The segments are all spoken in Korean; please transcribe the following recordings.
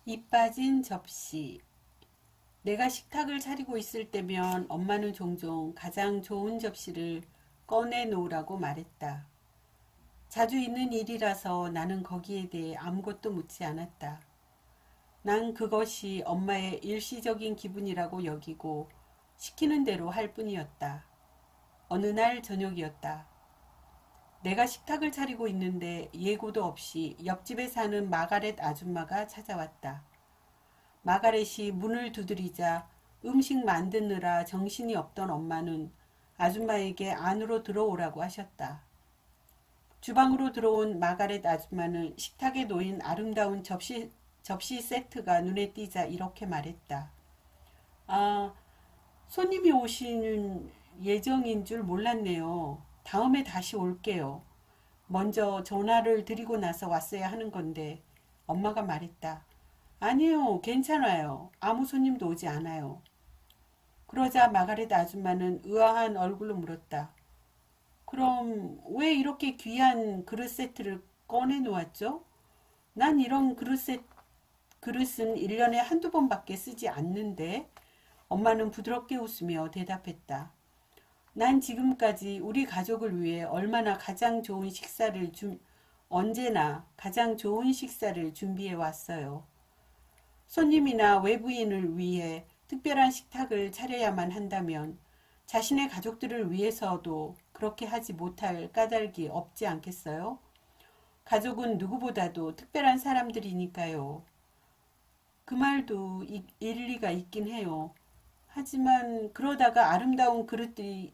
이 빠진 접시. 내가 식탁을 차리고 있을 때면 엄마는 종종 가장 좋은 접시를 꺼내 놓으라고 말했다. 자주 있는 일이라서 나는 거기에 대해 아무것도 묻지 않았다. 난 그것이 엄마의 일시적인 기분이라고 여기고 시키는 대로 할 뿐이었다. 어느 날 저녁이었다. 내가 식탁을 차리고 있는데 예고도 없이 옆집에 사는 마가렛 아줌마가 찾아왔다. 마가렛이 문을 두드리자 음식 만드느라 정신이 없던 엄마는 아줌마에게 안으로 들어오라고 하셨다. 주방으로 들어온 마가렛 아줌마는 식탁에 놓인 아름다운 접시 세트가 눈에 띄자 이렇게 말했다. 아, 손님이 오시는 예정인 줄 몰랐네요. 다음에 다시 올게요. 먼저 전화를 드리고 나서 왔어야 하는 건데 엄마가 말했다. 아니요, 괜찮아요. 아무 손님도 오지 않아요. 그러자 마가렛 아줌마는 의아한 얼굴로 물었다. 그럼 왜 이렇게 귀한 그릇 세트를 꺼내 놓았죠? 난 이런 그릇은 1년에 한두 번밖에 쓰지 않는데 엄마는 부드럽게 웃으며 대답했다. 난 지금까지 우리 가족을 위해 언제나 가장 좋은 식사를 준비해 왔어요. 손님이나 외부인을 위해 특별한 식탁을 차려야만 한다면 자신의 가족들을 위해서도 그렇게 하지 못할 까닭이 없지 않겠어요? 가족은 누구보다도 특별한 사람들이니까요. 그 말도 일리가 있긴 해요. 하지만 그러다가 아름다운 그릇들이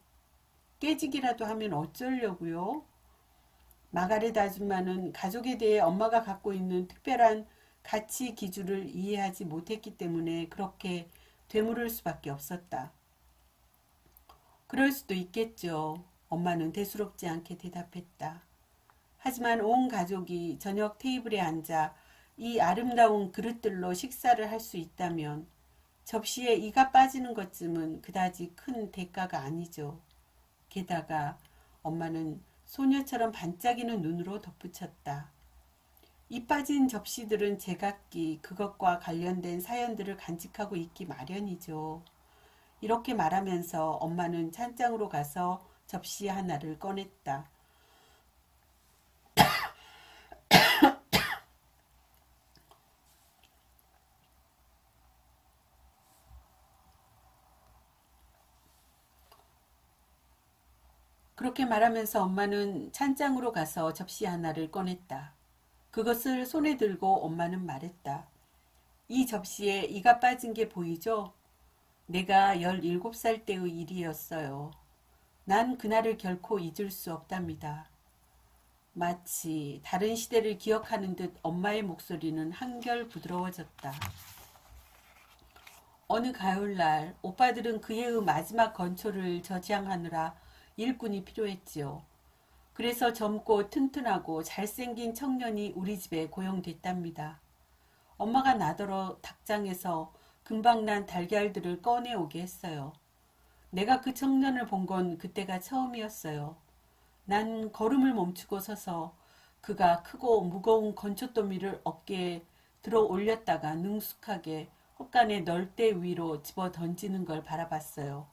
깨지기라도 하면 어쩌려고요? 마가렛 아줌마는 가족에 대해 엄마가 갖고 있는 특별한 가치 기준을 이해하지 못했기 때문에 그렇게 되물을 수밖에 없었다. 그럴 수도 있겠죠. 엄마는 대수롭지 않게 대답했다. 하지만 온 가족이 저녁 테이블에 앉아 이 아름다운 그릇들로 식사를 할 수 있다면 접시에 이가 빠지는 것쯤은 그다지 큰 대가가 아니죠. 게다가 엄마는 소녀처럼 반짝이는 눈으로 덧붙였다. 이 빠진 접시들은 제각기 그것과 관련된 사연들을 간직하고 있기 마련이죠. 이렇게 말하면서 엄마는 찬장으로 가서 접시 하나를 꺼냈다. 그렇게 말하면서 엄마는 찬장으로 가서 접시 하나를 꺼냈다. 그것을 손에 들고 엄마는 말했다. 이 접시에 이가 빠진 게 보이죠? 내가 17살 때의 일이었어요. 난 그날을 결코 잊을 수 없답니다. 마치 다른 시대를 기억하는 듯 엄마의 목소리는 한결 부드러워졌다. 어느 가을날 오빠들은 그해의 마지막 건초를 저지하느라 일꾼이 필요했지요. 그래서 젊고 튼튼하고 잘생긴 청년이 우리 집에 고용됐답니다. 엄마가 나더러 닭장에서 금방 난 달걀들을 꺼내오게 했어요. 내가 그 청년을 본 건 그때가 처음이었어요. 난 걸음을 멈추고 서서 그가 크고 무거운 건초더미를 어깨에 들어 올렸다가 능숙하게 헛간의 널대 위로 집어 던지는 걸 바라봤어요.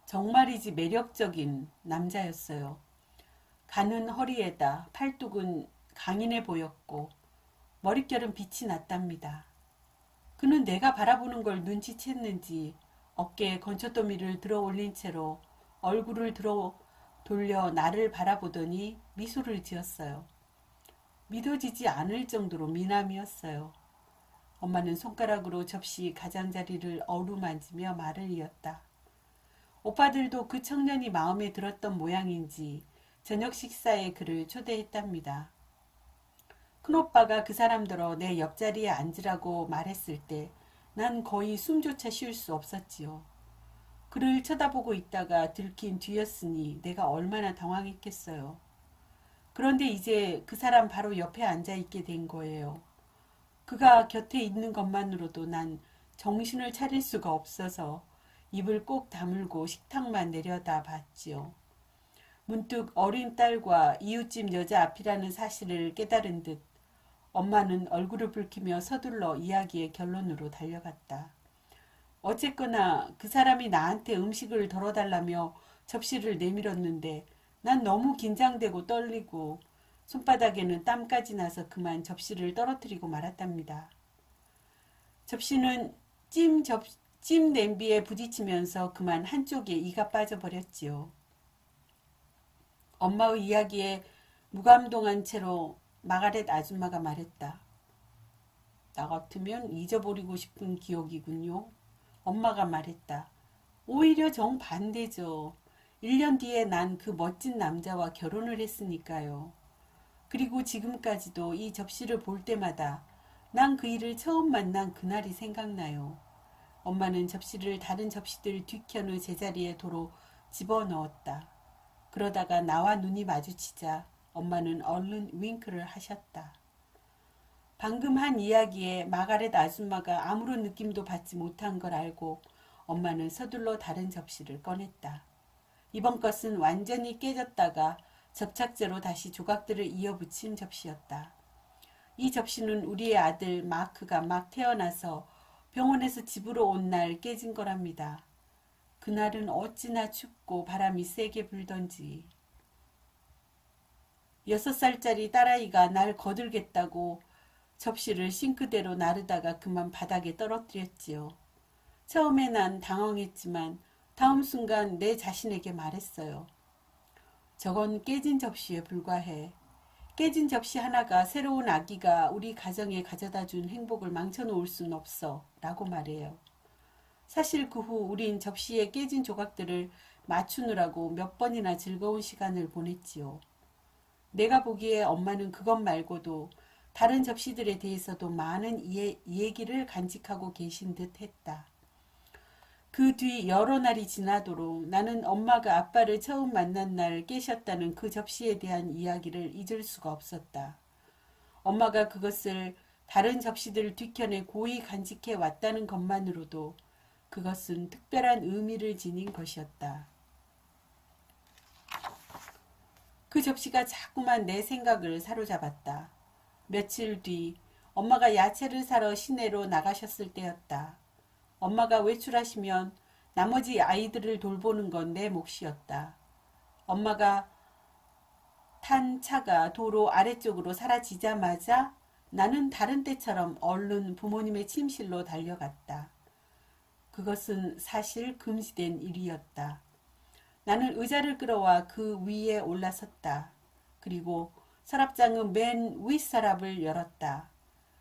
정말이지 매력적인 남자였어요. 가는 허리에다 팔뚝은 강인해 보였고 머릿결은 빛이 났답니다. 그는 내가 바라보는 걸 눈치챘는지 어깨에 건초더미를 들어 올린 채로 얼굴을 돌려 나를 바라보더니 미소를 지었어요. 믿어지지 않을 정도로 미남이었어요. 엄마는 손가락으로 접시 가장자리를 어루만지며 말을 이었다. 오빠들도 그 청년이 마음에 들었던 모양인지 저녁 식사에 그를 초대했답니다. 큰오빠가 그 사람들어 내 옆자리에 앉으라고 말했을 때 난 거의 숨조차 쉴 수 없었지요. 그를 쳐다보고 있다가 들킨 뒤였으니 내가 얼마나 당황했겠어요. 그런데 이제 그 사람 바로 옆에 앉아있게 된 거예요. 그가 곁에 있는 것만으로도 난 정신을 차릴 수가 없어서 입을 꼭 다물고 식탁만 내려다 봤지요. 문득 어린 딸과 이웃집 여자 앞이라는 사실을 깨달은 듯 엄마는 얼굴을 붉히며 서둘러 이야기의 결론으로 달려갔다. 어쨌거나 그 사람이 나한테 음식을 덜어달라며 접시를 내밀었는데 난 너무 긴장되고 떨리고 손바닥에는 땀까지 나서 그만 접시를 떨어뜨리고 말았답니다. 접시는 찜 냄비에 부딪히면서 그만 한쪽에 이가 빠져버렸지요. 엄마의 이야기에 무감동한 채로 마가렛 아줌마가 말했다. 나 같으면 잊어버리고 싶은 기억이군요. 엄마가 말했다. 오히려 정반대죠. 1년 뒤에 난 그 멋진 남자와 결혼을 했으니까요. 그리고 지금까지도 이 접시를 볼 때마다 난 그 일을 처음 만난 그날이 생각나요. 엄마는 접시를 다른 접시들 뒤편의 제자리에 도로 집어넣었다. 그러다가 나와 눈이 마주치자 엄마는 얼른 윙크를 하셨다. 방금 한 이야기에 마가렛 아줌마가 아무런 느낌도 받지 못한 걸 알고 엄마는 서둘러 다른 접시를 꺼냈다. 이번 것은 완전히 깨졌다가 접착제로 다시 조각들을 이어붙인 접시였다. 이 접시는 우리의 아들 마크가 막 태어나서 병원에서 집으로 온 날 깨진 거랍니다. 그날은 어찌나 춥고 바람이 세게 불던지. 6살짜리 딸아이가 날 거들겠다고 접시를 싱크대로 나르다가 그만 바닥에 떨어뜨렸지요. 처음에 난 당황했지만 다음 순간 내 자신에게 말했어요. 저건 깨진 접시에 불과해. 깨진 접시 하나가 새로운 아기가 우리 가정에 가져다 준 행복을 망쳐놓을 순 없어. 라고 말해요. 사실 그 후 우린 접시에 깨진 조각들을 맞추느라고 몇 번이나 즐거운 시간을 보냈지요. 내가 보기에 엄마는 그것 말고도 다른 접시들에 대해서도 많은 얘기를 간직하고 계신 듯 했다. 그 뒤 여러 날이 지나도록 나는 엄마가 아빠를 처음 만난 날 깨셨다는 그 접시에 대한 이야기를 잊을 수가 없었다. 엄마가 그것을 다른 접시들 뒤편에 고이 간직해 왔다는 것만으로도 그것은 특별한 의미를 지닌 것이었다. 그 접시가 자꾸만 내 생각을 사로잡았다. 며칠 뒤 엄마가 야채를 사러 시내로 나가셨을 때였다. 엄마가 외출하시면 나머지 아이들을 돌보는 건 내 몫이었다. 엄마가 탄 차가 도로 아래쪽으로 사라지자마자 나는 다른 때처럼 얼른 부모님의 침실로 달려갔다. 그것은 사실 금지된 일이었다. 나는 의자를 끌어와 그 위에 올라섰다. 그리고 서랍장의 맨 윗서랍을 열었다.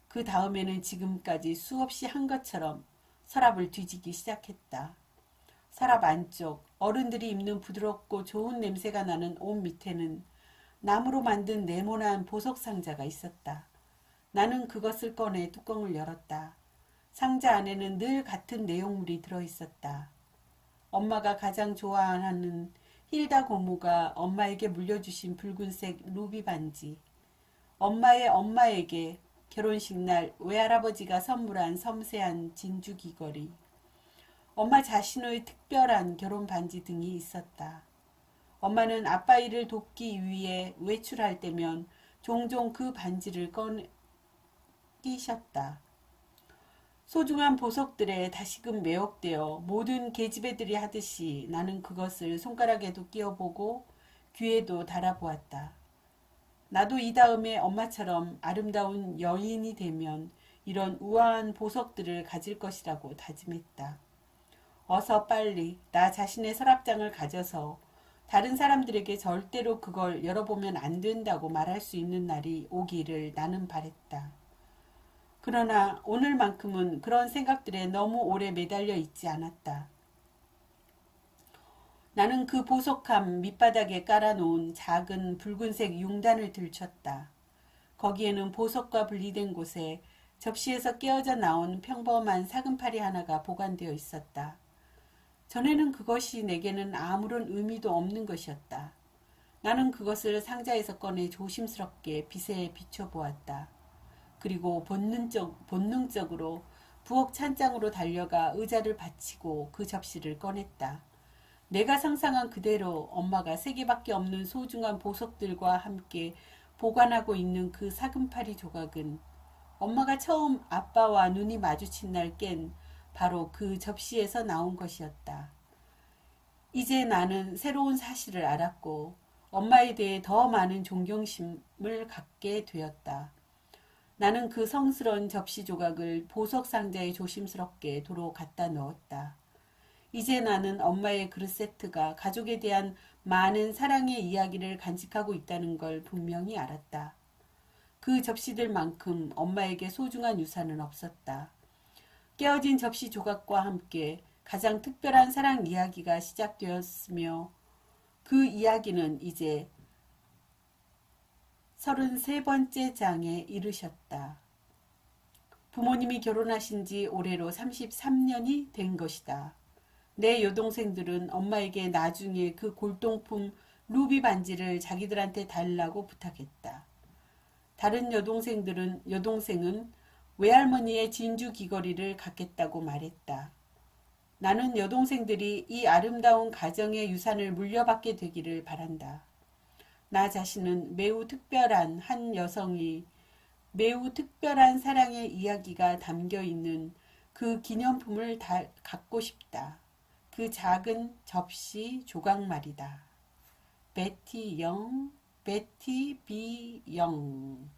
그 다음에는 지금까지 수없이 한 것처럼 서랍을 뒤지기 시작했다. 서랍 안쪽 어른들이 입는 부드럽고 좋은 냄새가 나는 옷 밑에는 나무로 만든 네모난 보석 상자가 있었다. 나는 그것을 꺼내 뚜껑을 열었다. 상자 안에는 늘 같은 내용물이 들어있었다. 엄마가 가장 좋아하는 힐다 고모가 엄마에게 물려주신 붉은색 루비 반지, 엄마의 엄마에게 결혼식 날 외할아버지가 선물한 섬세한 진주 귀걸이, 엄마 자신의 특별한 결혼 반지 등이 있었다. 엄마는 아빠 일을 돕기 위해 외출할 때면 종종 그 반지를 끼셨다. 소중한 보석들에 다시금 매혹되어 모든 계집애들이 하듯이 나는 그것을 손가락에도 끼워보고 귀에도 달아보았다. 나도 이 다음에 엄마처럼 아름다운 여인이 되면 이런 우아한 보석들을 가질 것이라고 다짐했다. 어서 빨리 나 자신의 서랍장을 가져서 다른 사람들에게 절대로 그걸 열어보면 안 된다고 말할 수 있는 날이 오기를 나는 바랬다. 그러나 오늘만큼은 그런 생각들에 너무 오래 매달려 있지 않았다. 나는 그 보석함 밑바닥에 깔아놓은 작은 붉은색 융단을 들췄다. 거기에는 보석과 분리된 곳에 접시에서 깨어져 나온 평범한 사금파리 하나가 보관되어 있었다. 전에는 그것이 내게는 아무런 의미도 없는 것이었다. 나는 그것을 상자에서 꺼내 조심스럽게 빛에 비춰보았다. 그리고 본능적으로 부엌 찬장으로 달려가 의자를 받치고 그 접시를 꺼냈다. 내가 상상한 그대로 엄마가 3개밖에 없는 소중한 보석들과 함께 보관하고 있는 그 사금파리 조각은 엄마가 처음 아빠와 눈이 마주친 날 깬 바로 그 접시에서 나온 것이었다. 이제 나는 새로운 사실을 알았고 엄마에 대해 더 많은 존경심을 갖게 되었다. 나는 그 성스러운 접시 조각을 보석 상자에 조심스럽게 도로 갖다 넣었다. 이제 나는 엄마의 그릇 세트가 가족에 대한 많은 사랑의 이야기를 간직하고 있다는 걸 분명히 알았다. 그 접시들만큼 엄마에게 소중한 유산은 없었다. 깨어진 접시 조각과 함께 가장 특별한 사랑 이야기가 시작되었으며 그 이야기는 이제 33번째 장에 이르셨다. 부모님이 결혼하신 지 올해로 33년이 된 것이다. 내 여동생들은 엄마에게 나중에 그 골동품 루비 반지를 자기들한테 달라고 부탁했다. 다른 여동생은 외할머니의 진주 귀걸이를 갖겠다고 말했다. 나는 여동생들이 이 아름다운 가정의 유산을 물려받게 되기를 바란다. 나 자신은 매우 특별한 한 여성이 매우 특별한 사랑의 이야기가 담겨 있는 그 기념품을 갖고 싶다. 그 작은 접시 조각 말이다. 베티 비 영